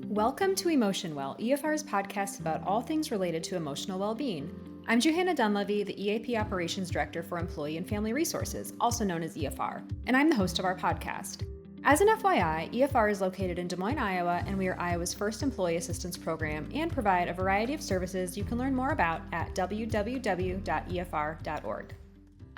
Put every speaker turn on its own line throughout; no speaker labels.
Welcome to Emotion Well, EFR's podcast about all things related to emotional well-being. I'm Johanna Dunlevy, the EAP Operations Director for Employee and Family Resources, also known as EFR, and I'm the host of our podcast. As an FYI, EFR is located in Des Moines, Iowa, and we are Iowa's first employee assistance program and provide a variety of services you can learn more about at www.efr.org.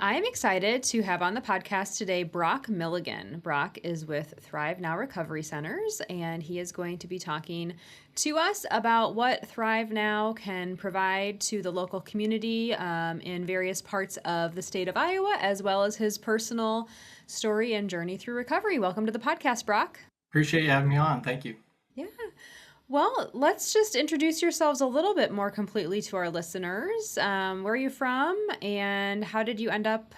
I am excited to have on the podcast today Brock Milligan. Brock is with ThriveNow Recovery Centers, and he is going to be talking to us about what ThriveNow can provide to the local community in various parts of the state of Iowa, as well as his personal story and journey through recovery. Welcome to the podcast, Brock.
Appreciate you having me on. Thank you.
Yeah. Well, let's just introduce yourselves a little bit more completely to our listeners. Where are you from, and how did you end up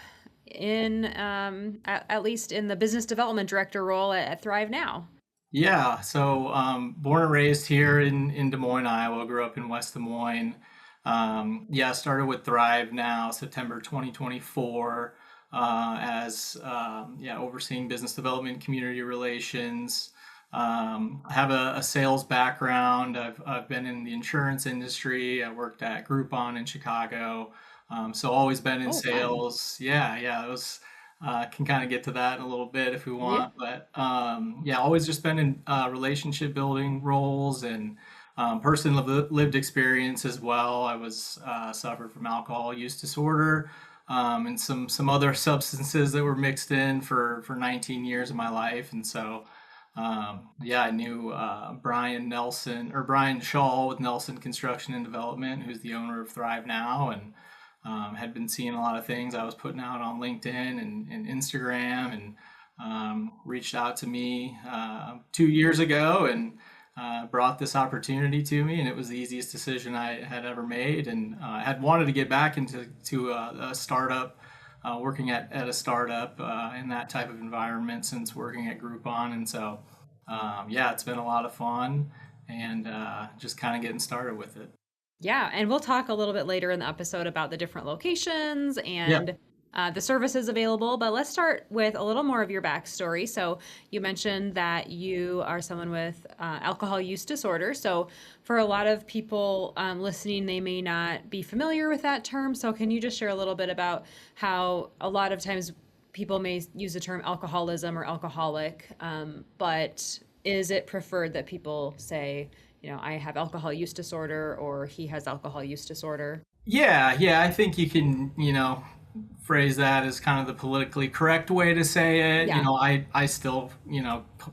in, at least in the business development director role at ThriveNow?
Yeah, so born and raised here in Des Moines, Iowa. Grew up in West Des Moines. Started with ThriveNow September 2024 as overseeing business development, community relations. I have a sales background. I've been in the insurance industry. I worked at Groupon in Chicago. So always been in sales. Fun. Yeah. It was can kind of get to that in a little bit if we want. Yeah. But always just been in relationship building roles and personal lived experience as well. I was suffered from alcohol use disorder. And some other substances that were mixed in for 19 years of my life. And so I knew Brian Shaw with Nelson Construction and Development, who's the owner of ThriveNow, and had been seeing a lot of things I was putting out on LinkedIn and Instagram, and reached out to me 2 years ago and brought this opportunity to me, and it was the easiest decision I had ever made, and I had wanted to get back into a startup. Working at a startup in that type of environment since working at Groupon. And so, it's been a lot of fun and just kind of getting started with it.
Yeah. And we'll talk a little bit later in the episode about the different locations and the services available. But let's start with a little more of your backstory. So you mentioned that you are someone with alcohol use disorder. So for a lot of people listening, they may not be familiar with that term. So can you just share a little bit about how a lot of times people may use the term alcoholism or alcoholic, but is it preferred that people say, I have alcohol use disorder, or he has alcohol use disorder?
Yeah, I think you can, phrase that as kind of the politically correct way to say it. Yeah. I still,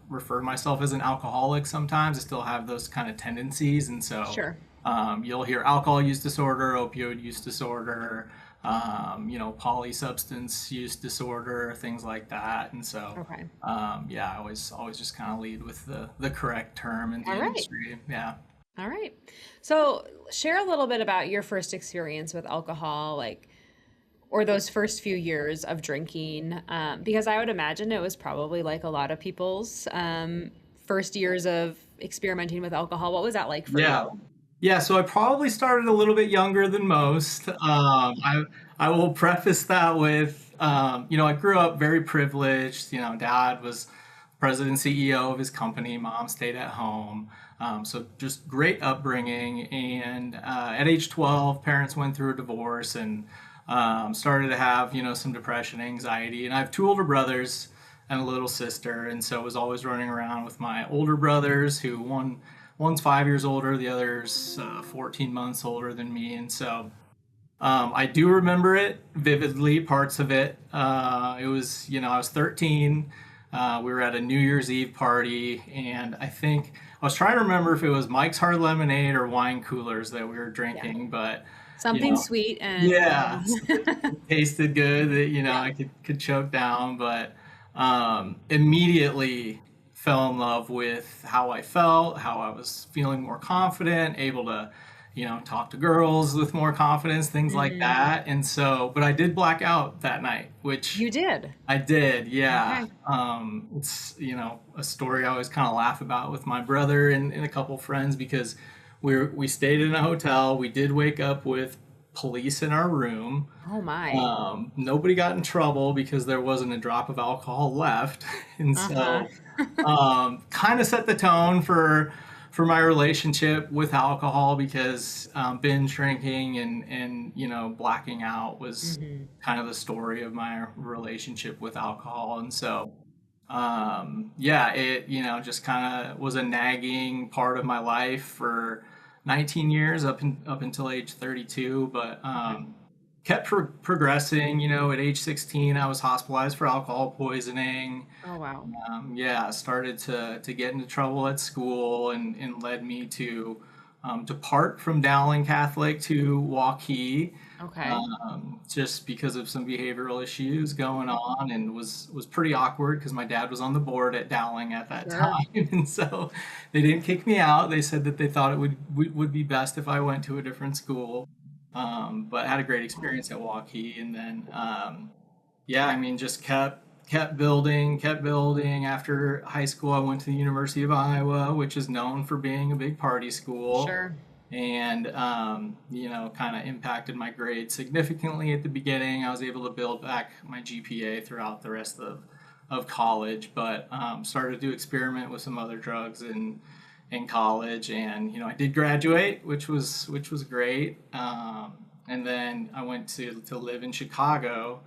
refer myself as an alcoholic sometimes. I still have those kind of tendencies. And so sure. You'll hear alcohol use disorder, opioid use disorder, polysubstance use disorder, things like that. And so, okay. I always just kind of lead with the correct term in the industry. Yeah.
All right. So share a little bit about your first experience with alcohol, or those first few years of drinking, because I would imagine it was probably like a lot of people's first years of experimenting with alcohol. What was that like for you?
Yeah, so I probably started a little bit younger than most. I will preface that with, I grew up very privileged. Dad was president and CEO of his company. Mom stayed at home. So just great upbringing. And at age 12, parents went through a divorce and started to have, some depression, anxiety. And I have two older brothers and a little sister. And so I was always running around with my older brothers, who one's 5 years older, the other's 14 months older than me. And so I do remember it vividly, parts of it. It was, I was 13. We were at a New Year's Eve party, and I think I was trying to remember if it was Mike's Hard Lemonade or wine coolers that we were drinking, but
something sweet and
it tasted good that I could choke down, but immediately fell in love with how I felt, how I was feeling more confident, able to talk to girls with more confidence, things like that. And so, but I did black out that night, which
you did.
I did, yeah. Okay. It's a story I always kind of laugh about with my brother and a couple friends, because we stayed in a hotel. We did wake up with police in our room.
Oh my.
Nobody got in trouble because there wasn't a drop of alcohol left. And so kind of set the tone for for my relationship with alcohol, because binge drinking and blacking out was
Hmm.
kind of the story of my relationship with alcohol. And so yeah, it just kind of was a nagging part of my life for 19 years up until age 32. But
Okay.
kept progressing. At age 16, I was hospitalized for alcohol poisoning.
Oh, wow.
Yeah, started to get into trouble at school, and led me to depart from Dowling Catholic to Waukee,
Okay.
just because of some behavioral issues going on, and was pretty awkward because my dad was on the board at Dowling at that time,
Sure.
and so they didn't kick me out. They said that they thought it would be best if I went to a different school, but had a great experience at Waukee, and then yeah, I mean, just kept building, kept building. After high school, I went to the University of Iowa, which is known for being a big party school,
Sure.
and kind of impacted my grades significantly at the beginning. I was able to build back my GPA throughout the rest of college, but started to experiment with some other drugs in college, and I did graduate, which was great. And then I went to live in Chicago,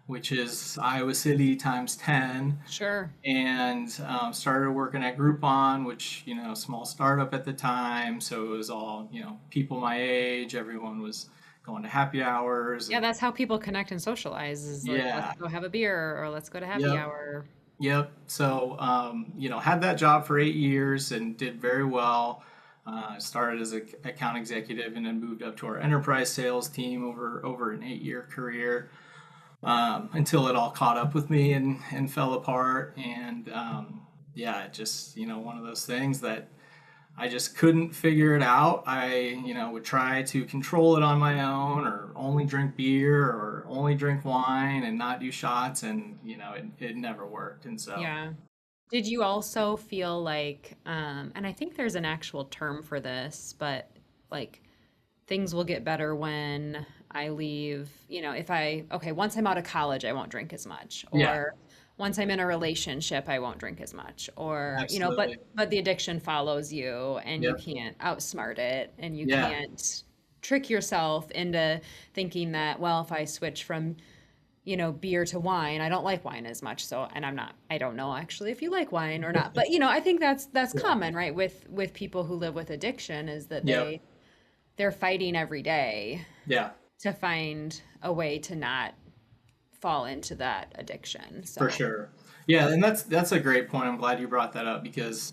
which is Iowa City times 10,
Sure.
and started working at Groupon, which, small startup at the time. So it was all, people my age. Everyone was going to happy hours.
Yeah,
And
that's how people connect and socialize is like, let's
yeah,
go have a beer or let's go to happy
yep,
hour.
yep. So, had that job for 8 years and did very well. Started as an account executive and then moved up to our enterprise sales team over an 8-year career, until it all caught up with me and fell apart. And yeah, it just, one of those things that I just couldn't figure it out. I, would try to control it on my own, or only drink beer or only drink wine and not do shots. And, it never worked. And so,
Yeah. Did you also feel like, and I think there's an actual term for this, but like things will get better when I leave, if okay, once I'm out of college, I won't drink as much,
yeah,
or once I'm in a relationship, I won't drink as much, or,
absolutely.
but the addiction follows you and you
Yep.
can't outsmart it and you
Yeah.
can't trick yourself into thinking that, well, if I switch from beer to wine. I don't like wine as much. So, and I don't know actually if you like wine or not, but I think that's
Yeah.
common, right? With people who live with addiction is that
Yep.
they're fighting every day
Yeah.
to find a way to not fall into that addiction.
For
So,
sure. Yeah, and that's a great point. I'm glad you brought that up, because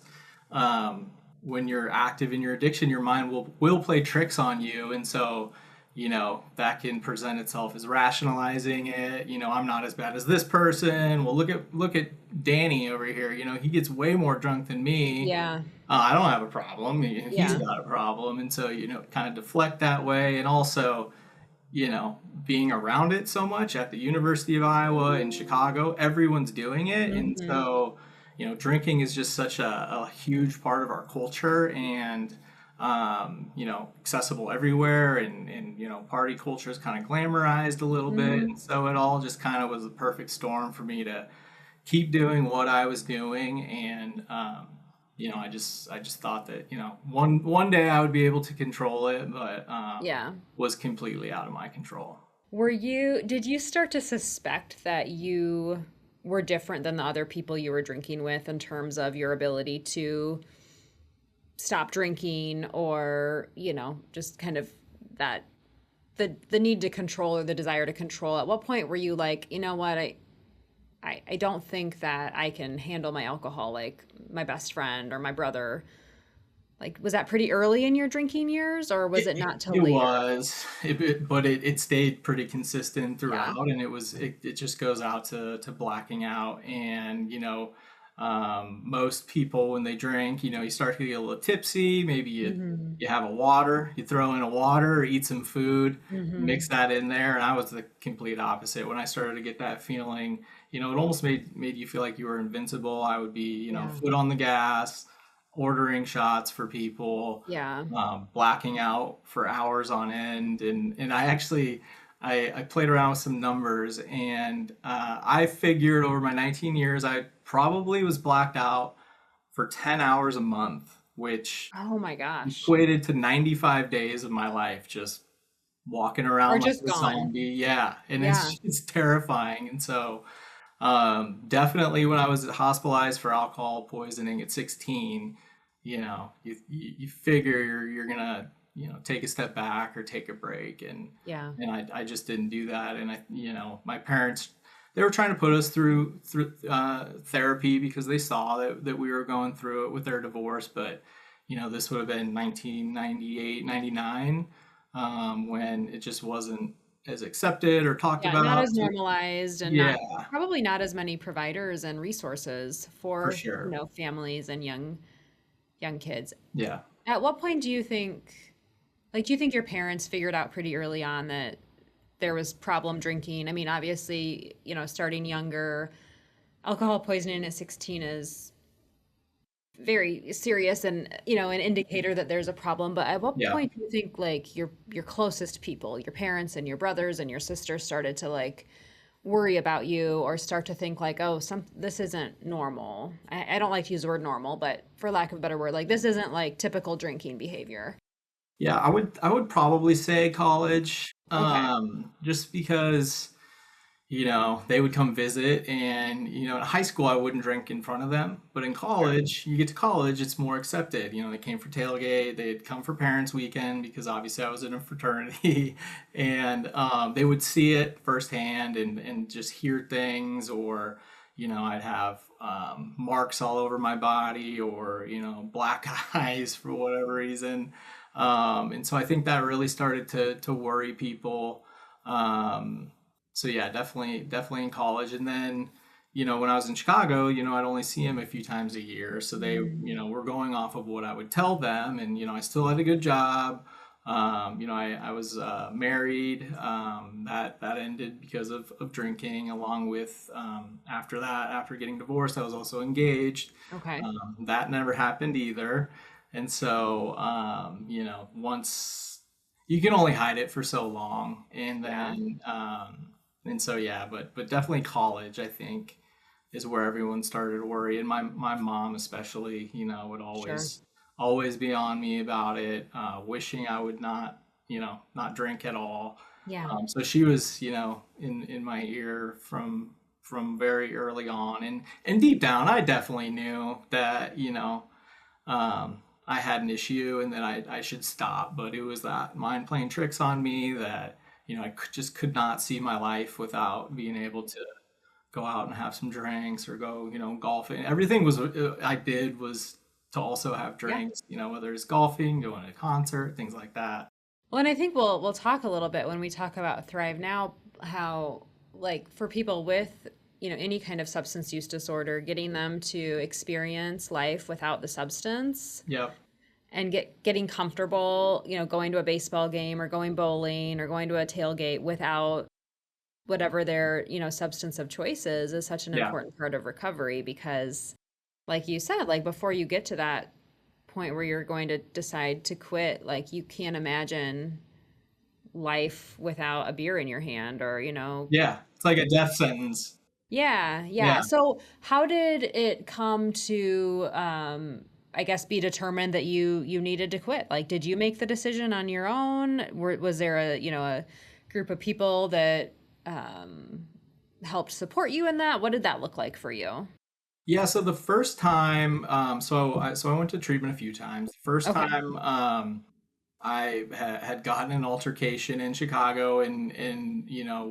when you're active in your addiction, your mind will play tricks on you, and so that can present itself as rationalizing it. I'm not as bad as this person. Well, look at Danny over here. He gets way more drunk than me.
yeah.
I don't have a problem. He's
Yeah.
got a problem, and so kind of deflect that way, and also being around it so much at the University of Iowa in Chicago, everyone's doing it. And
Hmm.
so, drinking is just such a huge part of our culture, and, accessible everywhere. And party culture is kind of glamorized a little bit.
Hmm.
And so it all just kind of was a perfect storm for me to keep doing what I was doing. And, I just thought that, one day I would be able to control it, but
Yeah.
was completely out of my control.
Did you start to suspect that you were different than the other people you were drinking with in terms of your ability to stop drinking, or just kind of that the need to control or the desire to control? At what point were you like, what, I don't think that I can handle my alcohol like my best friend or my brother? Like, was that pretty early in your drinking years, or was
It,
it
it,
not till
it
later?
was, but it stayed pretty consistent
Yeah.
throughout, and it just goes out to blacking out. And most people, when they drink, you start to get a little tipsy. Maybe you
Hmm.
you have a water, you throw in a water, or eat some food,
Hmm.
mix that in there. And I was the complete opposite. When I started to get that feeling, it almost made you feel like you were invincible. I would be,
Yeah.
foot on the gas, ordering shots for people,
Yeah.
blacking out for hours on end. And I actually, I played around with some numbers, and I figured over my 19 years, I probably was blacked out for 10 hours a month. which
Oh my gosh.
equated to 95 days of my life just walking
Or
around like
just
a
gone.
zombie. Yeah, and
Yeah.
it's terrifying. And so definitely when I was hospitalized for alcohol poisoning at 16, you figure you're gonna, take a step back or take a break,
Yeah.
and I just didn't do that. And my parents, they were trying to put us through therapy because they saw that we were going through it with their divorce. But this would have been 1998, 99, when it just wasn't as accepted or talked
Yeah, not
about.
as normalized and
Yeah,
not probably not as many providers and resources
for
for,
sure.
families and young kids.
Yeah.
At what point do you think, like, do you think your parents figured out pretty early on that there was problem drinking? I mean, obviously, starting younger, alcohol poisoning at 16 is very serious and, an indicator that there's a problem. But at what
Yeah.
point do you think like your closest people, your parents and your brothers and your sisters started to like worry about you or start to think like, oh, this isn't normal. I don't like to use the word normal, but for lack of a better word, like this isn't like typical drinking behavior.
Yeah, I would probably say college,
Okay.
just because, they would come visit, and, in high school I wouldn't drink in front of them, but in
Sure.
college, you get to college, it's more accepted. They came for tailgate, they'd come for parents weekend because obviously I was in a fraternity, and they would see it firsthand and just hear things, or, I'd have marks all over my body, or, black eyes for whatever reason. And so I think that really started to worry people. Um, so yeah, definitely in college. And then, when I was in Chicago, I'd only see him a few times a year. So they,
Mm.
were going off of what I would tell them. And, I still had a good job. I was married. That ended because of drinking, along with, after that, after getting divorced, I was also engaged.
Okay.
That never happened either. And so, once you can only hide it for so long, and
Yeah.
then, and so yeah, but definitely college, I think, is where everyone started to worry, and my mom especially, would
Sure.
always be on me about it, wishing I would not drink at all.
Yeah.
So she was, in my ear from very early on, and deep down, I definitely knew that, I had an issue and that I should stop. But it was that mind playing tricks on me that, just could not see my life without being able to go out and have some drinks or go, golfing. Everything I did was to also have
Yeah.
drinks, whether it's golfing, going to a concert, things like that.
Well, and I think we'll talk a little bit when we talk about Thrive Now, how like for people with, any kind of substance use disorder, getting them to experience life without the substance
Yep.
and getting comfortable, going to a baseball game or going bowling or going to a tailgate without whatever their, substance of choice is such an
Yeah.
important part of recovery because like you said, like before you get to that point where you're going to decide to quit, like you can't imagine life without a beer in your hand or,
Yeah. It's like a death sentence.
yeah,
Yeah.
yeah. So how did it come to I guess be determined that you needed to quit? Like did you make the decision on your own? Was there a group of people that um helped support you in that? What did that look like for you?
Yeah, so the first time, so I went to treatment a few times. The first
Okay.
time, had gotten an altercation in Chicago, and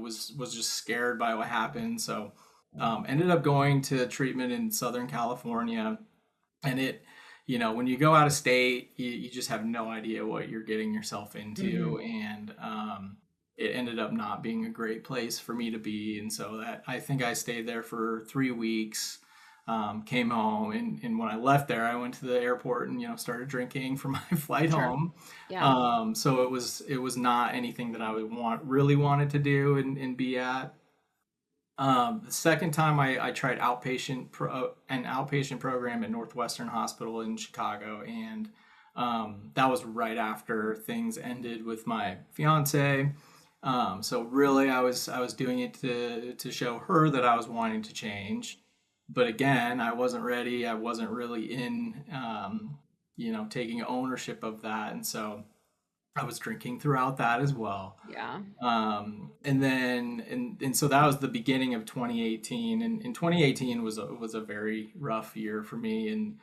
was just scared by what happened. So, ended up going to treatment in Southern California, and when you go out of state, you just have no idea what you're getting yourself into,
Mhm.
and it ended up not being a great place for me to be, and so that I think I stayed there for 3 weeks. Came home, and when I left there, I went to the airport and started drinking for my flight
Sure.
home.
Yeah.
So it was not anything that I would really wanted to do and be at. The second time I tried an outpatient program at Northwestern Hospital in Chicago, and that was right after things ended with my fiance. So really, I was doing it to show her that I was wanting to change, but again, I wasn't ready. I wasn't really in. taking ownership of that. And so I was drinking throughout that as well.
Yeah.
And so that was the beginning of 2018. And in 2018 was a very rough year for me. And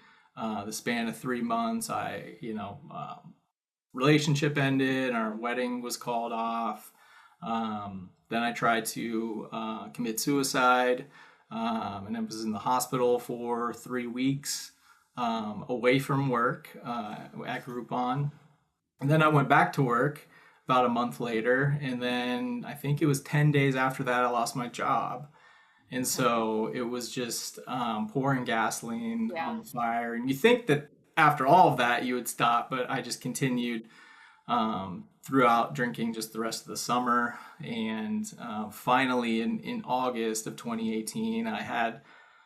the span of 3 months, relationship ended, our wedding was called off. Then I tried to commit suicide, and I was in the hospital for 3 weeks, away from work, at Groupon. And then I went back to work about a month later, and then I think it was 10 days after that I lost my job. And
Okay.
so it was just pouring gasoline
Yeah.
on the fire. And you think that after all of that you would stop, but I just continued throughout drinking just the rest of the summer. And finally, in August of 2018, I had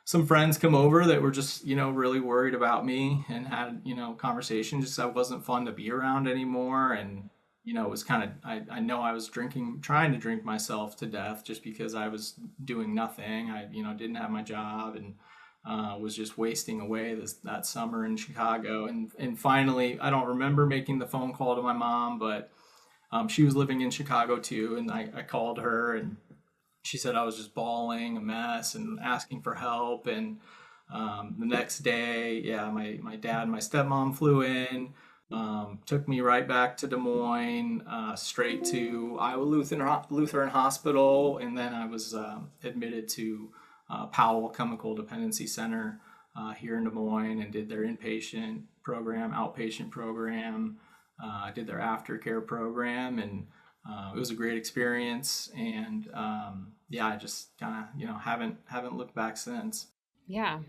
some friends come over that were just, really worried about me, and had, conversations. Just I wasn't fun to be around anymore. And, it was kind of, I know I was trying to drink myself to death just because I was doing nothing. I, didn't have my job, and was just wasting away that summer in Chicago. And finally, I don't remember making the phone call to my mom, but she was living in Chicago too. And I called her, and she said I was just bawling a mess and asking for help. And the next day, yeah, my dad and my stepmom flew in, took me right back to Des Moines, straight to Iowa Lutheran Hospital. And then I was admitted to Powell Chemical Dependency Center here in Des Moines, and did their inpatient program, outpatient program. I did their aftercare program, and it was a great experience. And yeah, I just kind of haven't looked back since.
Yeah.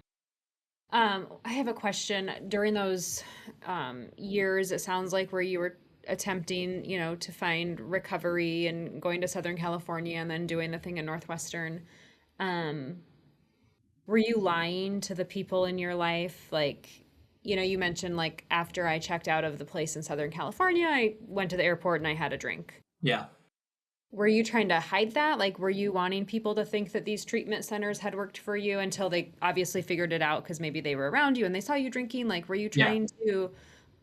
I have a question. During those years, it sounds like where you were attempting, to find recovery and going to Southern California and then doing the thing in Northwestern. Um, were you lying to the people in your life? Like, you mentioned like after I checked out of the place in Southern California, I went to the airport and I had a drink.
Yeah,
Were you trying to hide that? Like, were you wanting people to think that these treatment centers had worked for you until they obviously figured it out because maybe they were around you and they saw you drinking? Like,
yeah,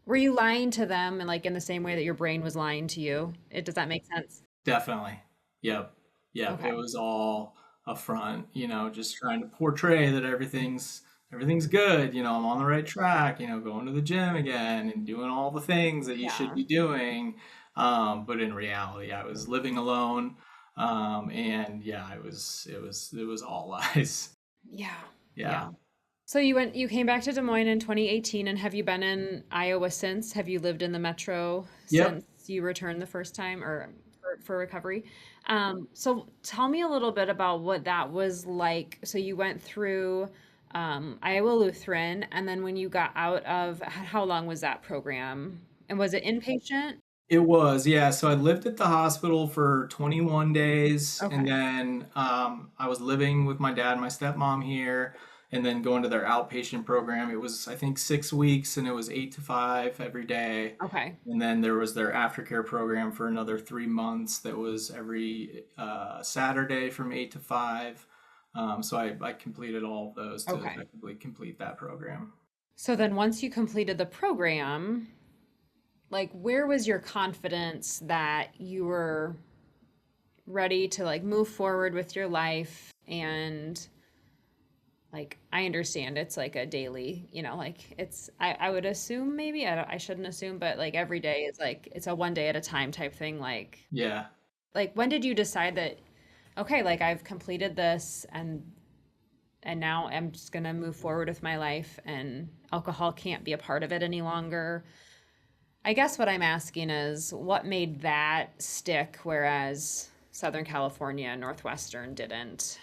were you lying to them and like in the same way that your brain was lying to you? Does that make sense?
definitely. Yep, yep. It
Okay.
was all a front, just trying to portray that everything's good. I'm on the right track. Going to the gym again and doing all the things that you should
Yeah.
be doing. But in reality, I was living alone. And yeah, it was all lies.
Yeah.
Yeah.
Yeah. So you came back to Des Moines in 2018, and have you been in Iowa since? Have you lived in the metro
Yep.
since you returned the first time or for recovery? So tell me a little bit about what that was like. So you went through Iowa Lutheran, and then when you got out of, how long was that program? And was it inpatient?
It was, yeah. So I lived at the hospital for 21 days, and
Okay.
then I was living with my dad and my stepmom here, and then going to their outpatient program. It was, I think, 6 weeks, and it was 8 to 5 every day.
Okay.
And then there was their aftercare program for another 3 months that was every Saturday from 8 to 5. So I completed all of those to
Okay.
effectively complete that program.
So then once you completed the program, like where was your confidence that you were ready to like move forward with your life? And like I understand it's like a daily, like I would assume, maybe I shouldn't assume, but like every day is like it's a one day at a time type thing.
Yeah.
Like when did you decide that, okay, like I've completed this, and now I'm just gonna move forward with my life and alcohol can't be a part of it any longer? I guess what I'm asking is what made that stick, whereas Southern California and Northwestern didn't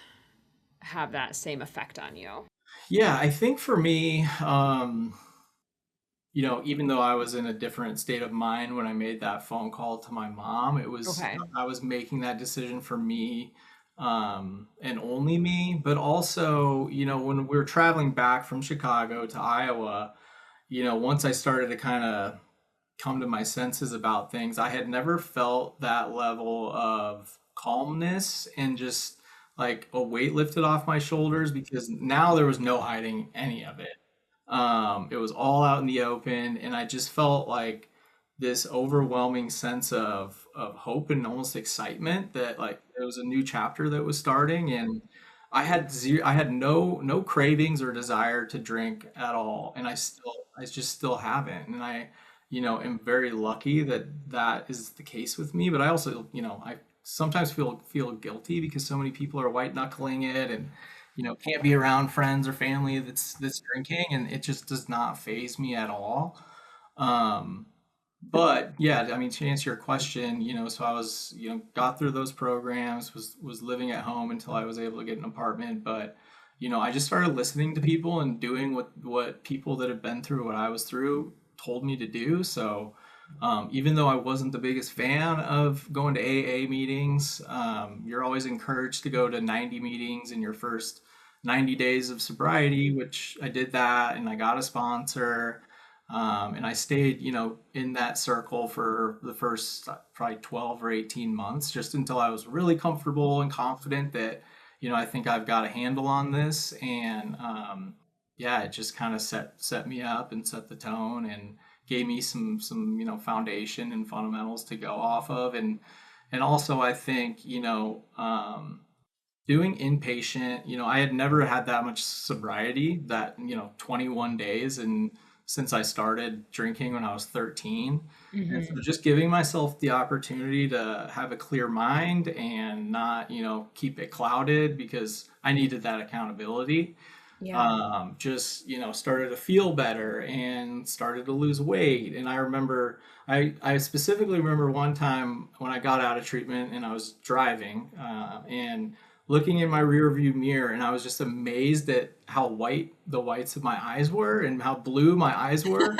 have that same effect on you?
Yeah, I think for me, even though I was in a different state of mind when I made that phone call to my mom,
Okay.
I was making that decision for me, and only me. But also, when we were traveling back from Chicago to Iowa, once I started to kind of come to my senses about things, I had never felt that level of calmness and just like a weight lifted off my shoulders, because now there was no hiding any of it. It was all out in the open, and I just felt like this overwhelming sense of hope and almost excitement that like there was a new chapter that was starting, and I had no cravings or desire to drink at all, and I just still haven't, and I am very lucky that that is the case with me. But I also I sometimes feel guilty because so many people are white knuckling it and can't be around friends or family that's drinking, and it just does not faze me at all. Um, but yeah, I mean, to answer your question, so I was, got through those programs, was living at home until I was able to get an apartment. But, I just started listening to people and doing what people that have been through what I was through told me to do. So, even though I wasn't the biggest fan of going to AA meetings, you're always encouraged to go to 90 meetings in your first 90 days of sobriety, which I did that, and I got a sponsor. And I stayed, in that circle for the first probably 12 or 18 months, just until I was really comfortable and confident that, I think I've got a handle on this. And yeah, it just kind of set me up and set the tone and gave me some foundation and fundamentals to go off of. And also I think, doing inpatient, I had never had that much sobriety, that 21 days, and since I started drinking when I was 13. And so
Hmm.
just giving myself the opportunity to have a clear mind and not, keep it clouded, because I needed that accountability.
Yeah.
Just, started to feel better and started to lose weight. And I remember, I specifically remember one time when I got out of treatment and I was driving, and looking in my rear view mirror, and I was just amazed at how white the whites of my eyes were and how blue my eyes were.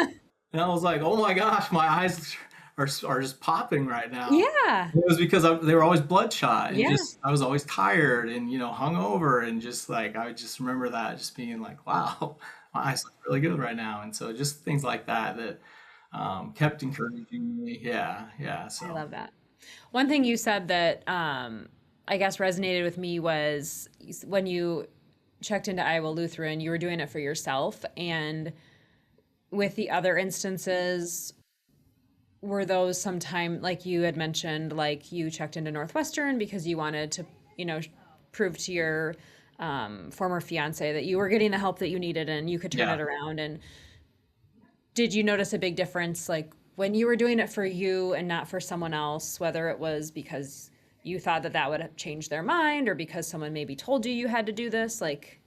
And I was like, oh my gosh, my eyes are just popping right now.
Yeah.
It was because they were always bloodshot, and
Yeah.
just I was always tired and hungover, and just like I just remember that just being like, wow, my eyes look really good right now. And so just things like that that kept encouraging me. Yeah, yeah.
I
So
love that. One thing you said that I guess resonated with me was when you checked into Iowa Lutheran, you were doing it for yourself. And with the other instances, were those sometime like you had mentioned, like you checked into Northwestern because you wanted to, you know, prove to your former fiance that you were getting the help that you needed and you could turn
yeah.
it around? And did you notice a big difference, like when you were doing it for you and not for someone else, whether it was because you thought that that would have changed their mind or because someone maybe told you you had to do this? Like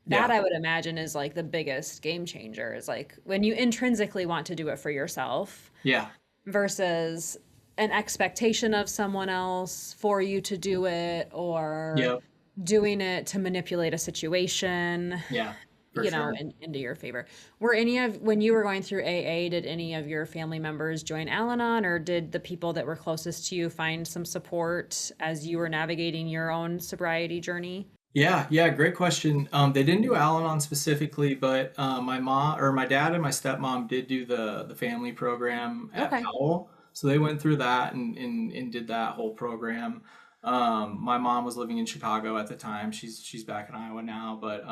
that,
Yeah.
I would imagine, is like the biggest game changer, is like when you intrinsically want to do it for yourself
Yeah.
versus an expectation of someone else for you to do it, or
Yep.
doing it to manipulate a situation,
Yeah. For
you know,
sure.
into your favor. Were any of, when you were going through AA, did any of your family members join Al-Anon, or did the people that were closest to you find some support as you were navigating your own sobriety journey?
Yeah, yeah, great question. They didn't do Al-Anon specifically, but my mom or my dad and my stepmom did do the family program at
Okay.
Powell. So they went through that and did that whole program. My mom was living in Chicago at the time. She's back in Iowa now, but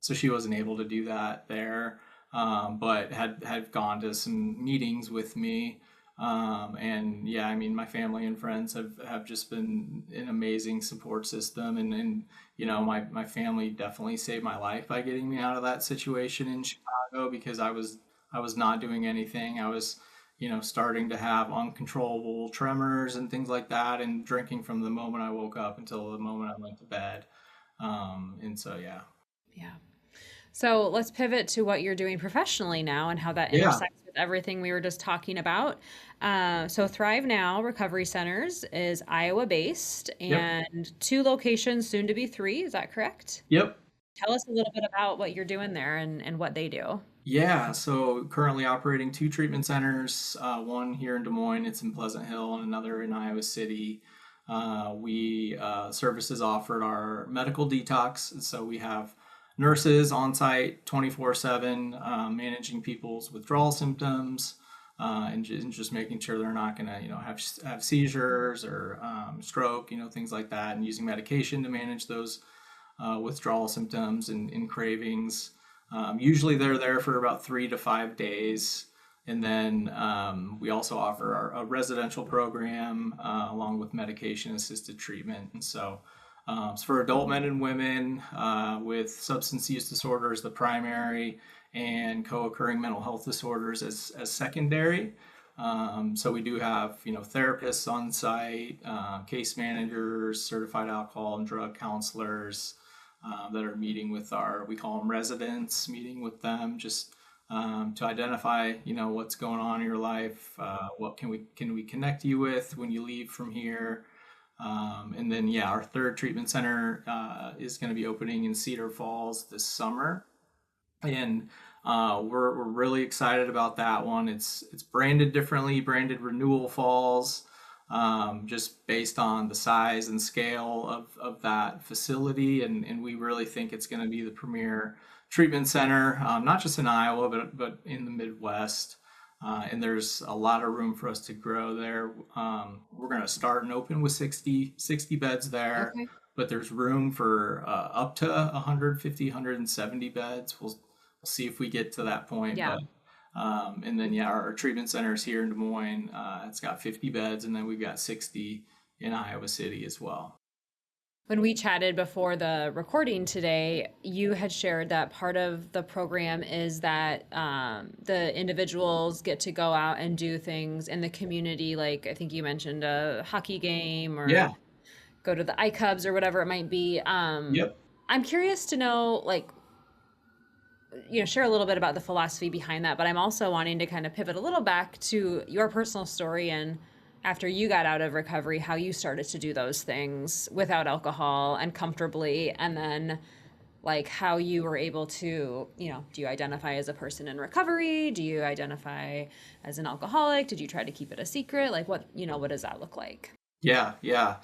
so she wasn't able to do that there. But had gone to some meetings with me. And yeah, I mean, my family and friends have just been an amazing support system, and my family definitely saved my life by getting me out of that situation in Chicago, because I was not doing anything. I was, starting to have uncontrollable tremors and things like that, and drinking from the moment I woke up until the moment I went to bed. And so yeah.
Yeah. So let's pivot to what you're doing professionally now and how that
Yeah.
intersects with everything we were just talking about. So ThriveNow Recovery Centers is Iowa based
Yep.
and two locations, soon to be three. Is that correct?
Yep.
Tell us a little bit about what you're doing there and what they do.
Yeah, so currently operating two treatment centers, one here in Des Moines, it's in Pleasant Hill, and another in Iowa City. We services offered are medical detox, and so we have nurses on site 24/7, managing people's withdrawal symptoms, and just making sure they're not going to have seizures or stroke, things like that, and using medication to manage those withdrawal symptoms and cravings. Usually they're there for about 3 to 5 days. And then we also offer a residential program along with medication assisted treatment. And so it's for adult men and women with substance use disorders, the primary, and co-occurring mental health disorders as secondary. So we do have, therapists on site, case managers, certified alcohol and drug counselors that are meeting with we call them residents, meeting with them just to identify, what's going on in your life, what can we connect you with when you leave from here. And then, yeah, our third treatment center is going to be opening in Cedar Falls this summer, and we're really excited about that one. It's branded differently, branded Renewal Falls, just based on the size and scale of that facility, and we really think it's going to be the premier treatment center, not just in Iowa, but in the Midwest. And there's a lot of room for us to grow there. We're going to start and open with 60 beds there,
Okay.
but there's room for up to 150, 170 beds. We'll see if we get to that point.
Yeah.
But and then, yeah, our treatment center is here in Des Moines. It's got 50 beds, and then we've got 60 in Iowa City as well.
When we chatted before the recording today, you had shared that part of the program is that the individuals get to go out and do things in the community, like I think you mentioned a hockey game or
Yeah.
go to the iCubs or whatever it might be.
Yep.
I'm curious to know, like, share a little bit about the philosophy behind that, but I'm also wanting to kind of pivot a little back to your personal story and after you got out of recovery, how you started to do those things without alcohol and comfortably, and then like how you were able to, do you identify as a person in recovery? Do you identify as an alcoholic? Did you try to keep it a secret? Like what does that look like?
Yeah. Yeah.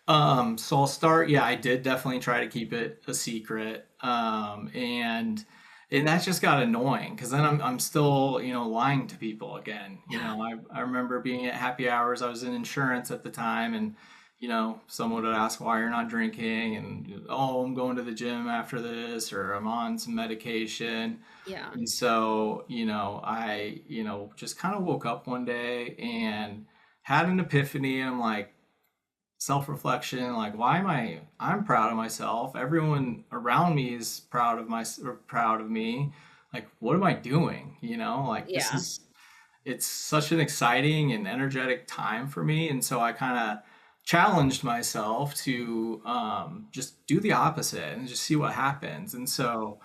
So I'll start. Yeah, I did definitely try to keep it a secret. And that just got annoying because then I'm still, lying to people again. I remember being at happy hours. I was in insurance at the time, and someone would ask why you're not drinking, and oh, I'm going to the gym after this, or I'm on some medication.
Yeah.
And so, I, just kind of woke up one day and had an epiphany. I'm like, self-reflection, like, why am I'm proud of myself, everyone around me is proud of me, like, what am I doing, like,
Yeah.
it's such an exciting and energetic time for me. And so I kind of challenged myself to just do the opposite and just see what happens. And so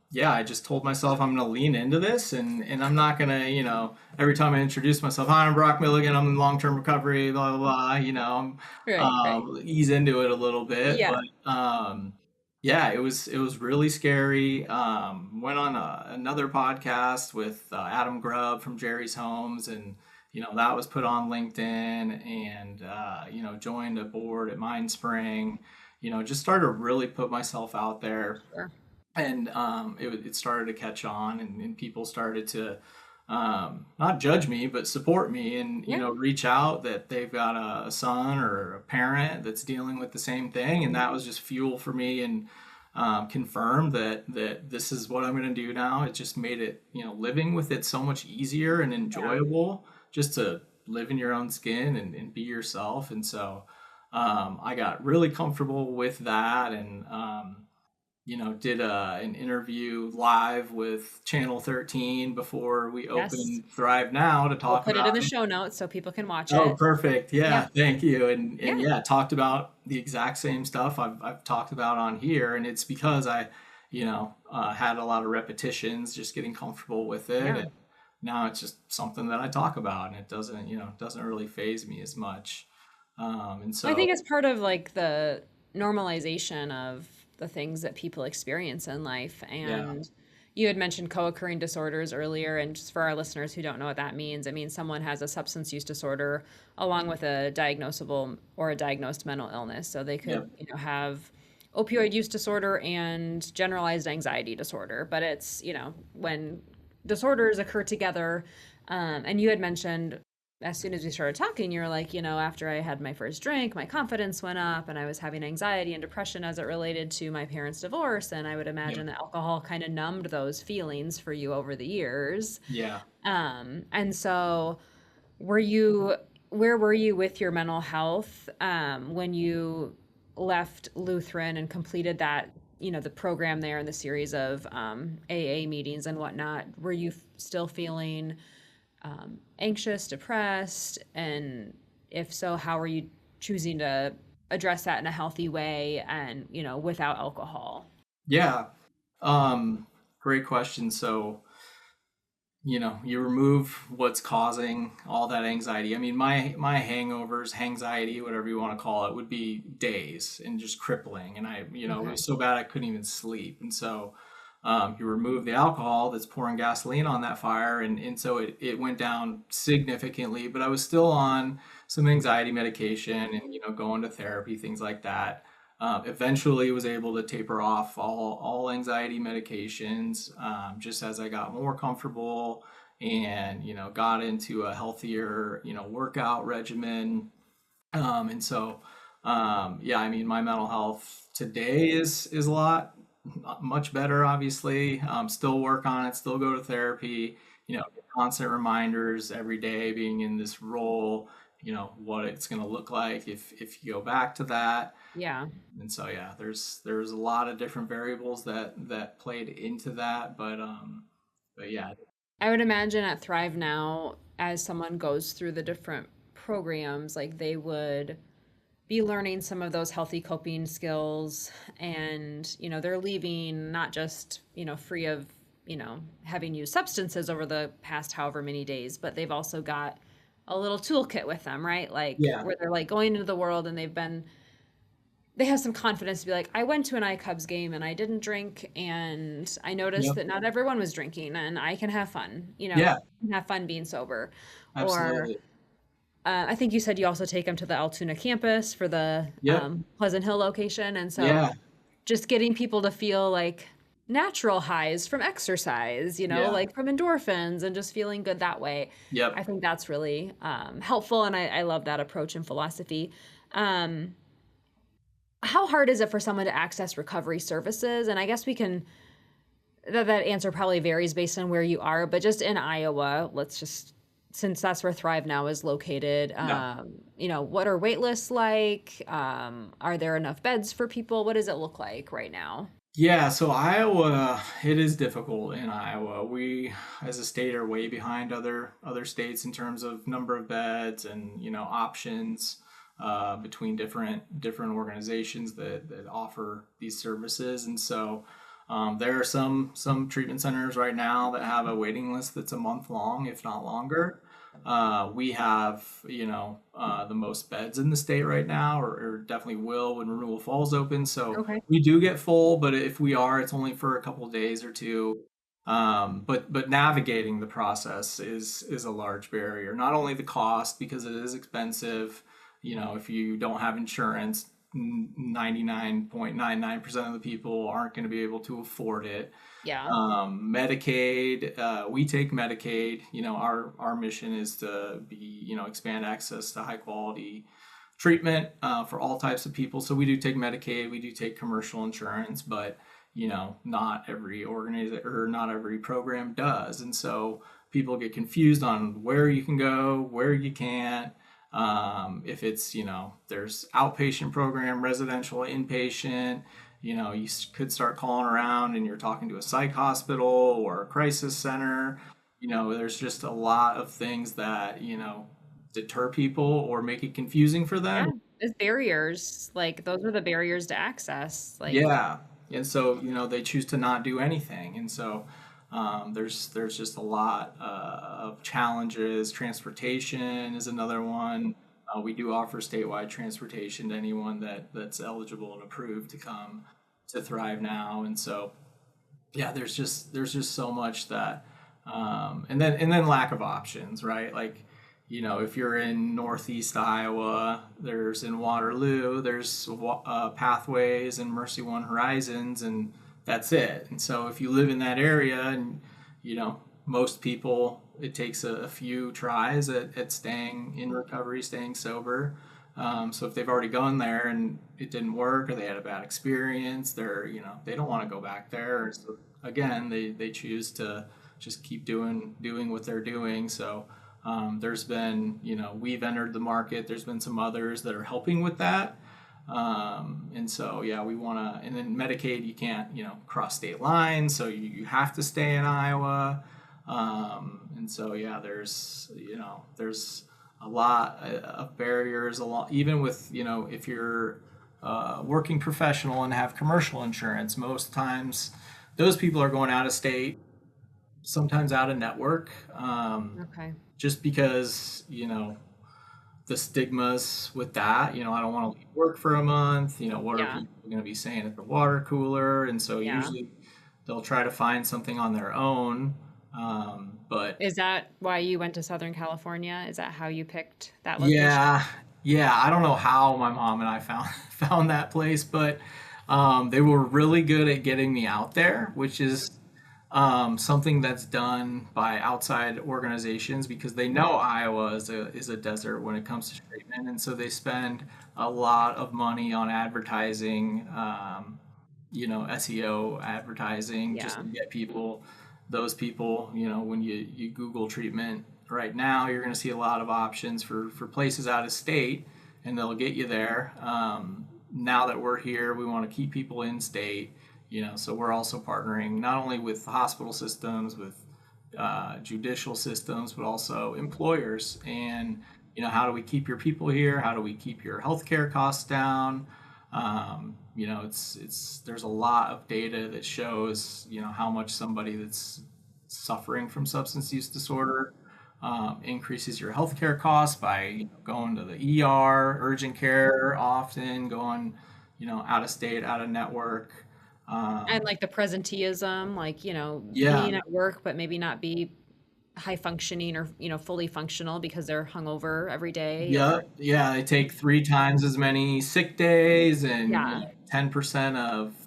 yeah, I just told myself I'm going to lean into this, and I'm not going to, every time I introduce myself, hi, I'm Brock Milligan, I'm in long-term recovery, blah, blah, blah,
Right, right.
ease into it a little bit.
Yeah.
But yeah, it was really scary. Went on another podcast with Adam Grubb from Jerry's Homes, and, that was put on LinkedIn, and, joined a board at MindSpring, just started to really put myself out there.
Sure.
And it started to catch on, and people started to not judge me but support me, and
Yeah.
reach out that they've got a son or a parent that's dealing with the same thing. And that was just fuel for me, and confirmed that this is what I'm going to do now. It just made it, living with it so much easier and
Yeah.
enjoyable, just to live in your own skin and be yourself. And so I got really comfortable with that, and did an interview live with Channel 13 before we
Yes.
opened Thrive Now to
We'll
talk
put it in
about
the
it.
show notes so people can watch
Oh,
it.
perfect.
Yeah.
Yeah, thank you. And
Yeah.
yeah, talked about the exact same stuff I've talked about on here. And it's because I, had a lot of repetitions, just getting comfortable with it.
Yeah.
And now it's just something that I talk about, and it doesn't really faze me as much. And
I
so,
think it's part of like the normalization of the things that people experience in life.
yeah,
And you had mentioned co-occurring disorders earlier, and just for our listeners who don't know what that means, I mean someone has a substance use disorder along with a diagnosable or a diagnosed mental illness. So they
yeah,
could, have opioid use disorder and generalized anxiety disorder, but it's, when disorders occur together. And you had mentioned as soon as we started talking, you were like, after I had my first drink, my confidence went up and I was having anxiety and depression as it related to my parents' divorce. And I would
Yeah.
imagine that alcohol kind of numbed those feelings for you over the years.
Yeah.
And so were you, where were you with your mental health when you left Lutheran and completed that, the program there and the series of AA meetings and whatnot? Were you still feeling anxious, depressed? And if so, how are you choosing to address that in a healthy way and, without alcohol?
Yeah. Um, Great question. So, you remove what's causing all that anxiety. I mean, my hangovers, anxiety, whatever you want to call it, would be days and just crippling. And it
Okay.
was so bad I couldn't even sleep. And so, you remove the alcohol that's pouring gasoline on that fire, and so it went down significantly. But I was still on some anxiety medication and going to therapy, things like that. Eventually was able to taper off all anxiety medications, just as I got more comfortable and got into a healthier workout regimen. And so yeah, I mean, my mental health today is a lot much better. Obviously, still work on it, still go to therapy, constant reminders every day, being in this role, what it's going to look like if you go back to that.
Yeah.
And so yeah, there's a lot of different variables that played into that, but yeah.
I would imagine at Thrive Now, as someone goes through the different programs, like they would be learning some of those healthy coping skills and they're leaving not just free of having used substances over the past however many days, but they've also got a little toolkit with them, right? Like
Yeah.
where they're like going into the world and they have some confidence to be like, I went to an Cubs game and I didn't drink and I noticed
Yep.
that not everyone was drinking and I can have fun,
Yeah,
have fun being sober. Or
absolutely.
I think you said you also take them to the Altoona campus for the
Yep.
Pleasant Hill location. And so
Yeah.
just getting people to feel like natural highs from exercise,
Yeah.
like from endorphins and just feeling good that way. I
Yep.
think that's really helpful. And I love that approach and philosophy. Um, how hard is it for someone to access recovery services? And I guess we can, that answer probably varies based on where you are, but just in Iowa, let's just, since that's where Thrive Now is located,
Yeah.
what are wait lists like? Are there enough beds for people? What does it look like right now?
Yeah, so Iowa, it is difficult in Iowa. We, as a state, are way behind other states in terms of number of beds and options between different organizations that offer these services. And so there are some treatment centers right now that have a waiting list that's a month long, if not longer. We have, the most beds in the state right now, or definitely will when Renewal Falls open. So
Okay.
we do get full, but if we are, it's only for a couple of days or two. But navigating the process is a large barrier. Not only the cost, because it is expensive. If you don't have insurance, 99.99% of the people aren't going to be able to afford it.
Yeah.
Medicaid, we take Medicaid. Our mission is to be, expand access to high quality treatment for all types of people. So we do take Medicaid, we do take commercial insurance, but not every organization or not every program does. And so people get confused on where you can go, where you can't. If it's, there's outpatient program, residential, inpatient, you could start calling around and you're talking to a psych hospital or a crisis center. There's just a lot of things that, deter people or make it confusing for
Yeah.
them.
There's barriers. Like those are the barriers to access. Like,
Yeah. And so, they choose to not do anything. And so, there's just a lot of challenges. Transportation is another one. We do offer statewide transportation to anyone that's eligible and approved to come to Thrive Now. And so, yeah, there's just so much that, and then lack of options, right? Like, if you're in Northeast Iowa, there's in Waterloo, there's Pathways and Mercy One Horizons, and that's it. And so if you live in that area and, most people, it takes a few tries at staying in recovery, staying sober. So if they've already gone there and it didn't work, or they had a bad experience, they don't want to go back there. So again, they choose to just keep doing what they're doing. So there's been, we've entered the market. There's been some others that are helping with that. And so, yeah, we want to, and then Medicaid, you can't, cross state lines. So you have to stay in Iowa. And so, yeah, there's a lot of barriers, even with, if you're working professional and have commercial insurance, most times those people are going out of state, sometimes out of network,
Okay.
just because, the stigmas with that, I don't want to leave work for a month, what are
Yeah.
people going to be saying at the water cooler? And so
Yeah.
usually they'll try to find something on their own. But
Is that why you went to Southern California? Is that how you picked that location?
yeah, yeah, I don't know how my mom and I found found that place, but they were really good at getting me out there, which is something that's done by outside organizations because they know Iowa is a desert when it comes to treatment, and so they spend a lot of money on advertising, SEO advertising, just
Yeah.
to get those people, when you Google treatment right now, you're going to see a lot of options for places out of state, and they'll get you there. Now that we're here, we want to keep people in state, so we're also partnering not only with hospital systems, with judicial systems, but also employers. And, how do we keep your people here? How do we keep your healthcare costs down? There's a lot of data that shows, how much somebody that's suffering from substance use disorder increases your healthcare costs by going to the ER, urgent care, often going, out of state, out of network.
And like the presenteeism, like,
Yeah,
being at work, but maybe not be high functioning or, fully functional because they're hungover every day
yeah,
or
yeah. They take 3 times as many sick days, and
yeah.
10%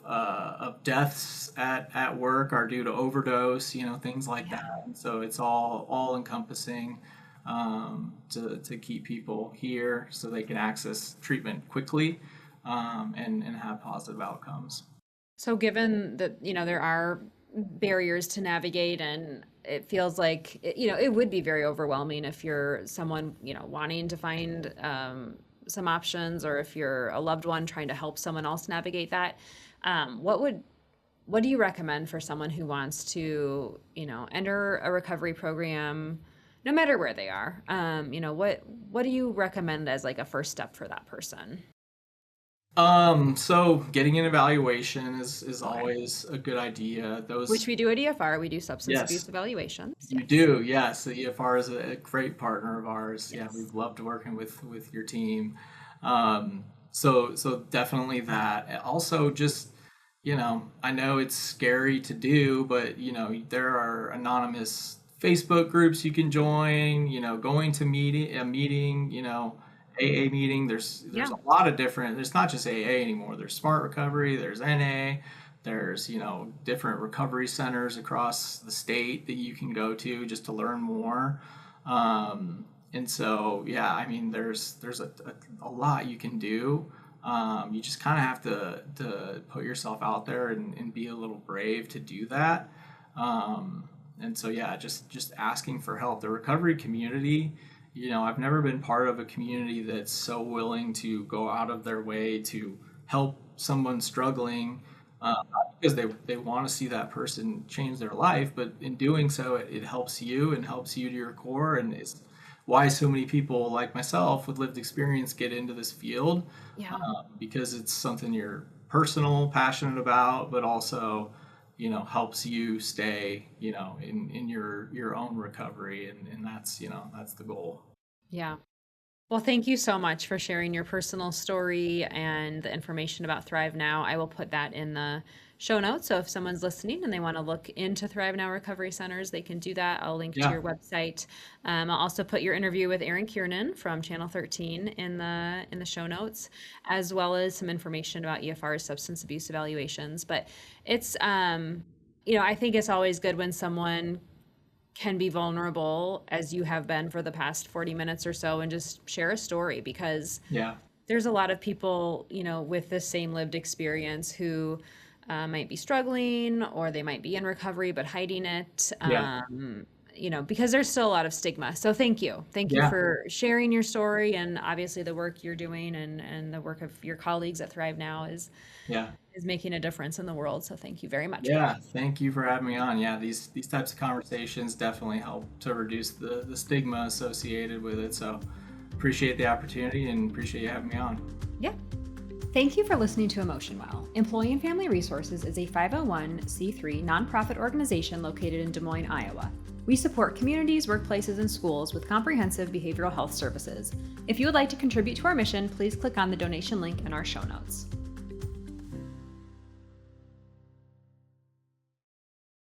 of deaths at work are due to overdose. Things like that.
Yeah.
And so it's all encompassing to keep people here so they can access treatment quickly, and have positive outcomes.
So given that, there are barriers to navigate and it feels like, it would be very overwhelming if you're someone, wanting to find some options or if you're a loved one trying to help someone else navigate that. What do you recommend for someone who wants to, enter a recovery program, no matter where they are? What do you recommend as like a first step for that person?
So getting an evaluation is
Okay.
always a good idea.
Which we do at EFR. We do substance abuse
Yes,
evaluations.
you
Yes.
do. Yes, the EFR is a great partner of ours. Yeah,
Yes.
we've loved working with your team. So definitely that. Also, just I know it's scary to do, but there are anonymous Facebook groups you can join. Going to a meeting. AA meeting. There's
Yeah.
a lot of different. There's not just AA anymore. There's Smart Recovery. There's NA. There's different recovery centers across the state that you can go to just to learn more. And so yeah, I mean there's a lot you can do. You just kind of have to put yourself out there and be a little brave to do that. And so yeah, just asking for help. The recovery community, I've never been part of a community that's so willing to go out of their way to help someone struggling, not because they want to see that person change their life, but in doing so, it helps you and helps you to your core. And it's why so many people like myself with lived experience get into this field,
Yeah.
because it's something you're personal, passionate about, but also, helps you stay, in your own recovery. And that's the goal.
Yeah. Well, thank you so much for sharing your personal story and the information about Thrive Now. I will put that in the show notes. So if someone's listening and they want to look into Thrive Now Recovery Centers, they can do that. I'll link to
Yeah.
your website. I'll also put your interview with Aaron Kiernan from Channel 13 in the show notes, as well as some information about EFR's substance abuse evaluations. But it's I think it's always good when someone can be vulnerable as you have been for the past 40 minutes or so and just share a story, because
Yeah.
there's a lot of people, with the same lived experience who might be struggling, or they might be in recovery but hiding it,
Yeah.
because there's still a lot of stigma. So thank you. Thank you
Yeah.
for sharing your story, and obviously the work you're doing and the work of your colleagues at Thrive Now
Yeah.
is making a difference in the world. So thank you very much, Brock.
Yeah, thank you for having me on. Yeah, these types of conversations definitely help to reduce the stigma associated with it. So appreciate the opportunity and appreciate you having me on.
Yeah. Thank you for listening to Emotion Well. Employee and Family Resources is a 501c3 nonprofit organization located in Des Moines, Iowa. We support communities, workplaces, and schools with comprehensive behavioral health services. If you would like to contribute to our mission, please click on the donation link in our show notes.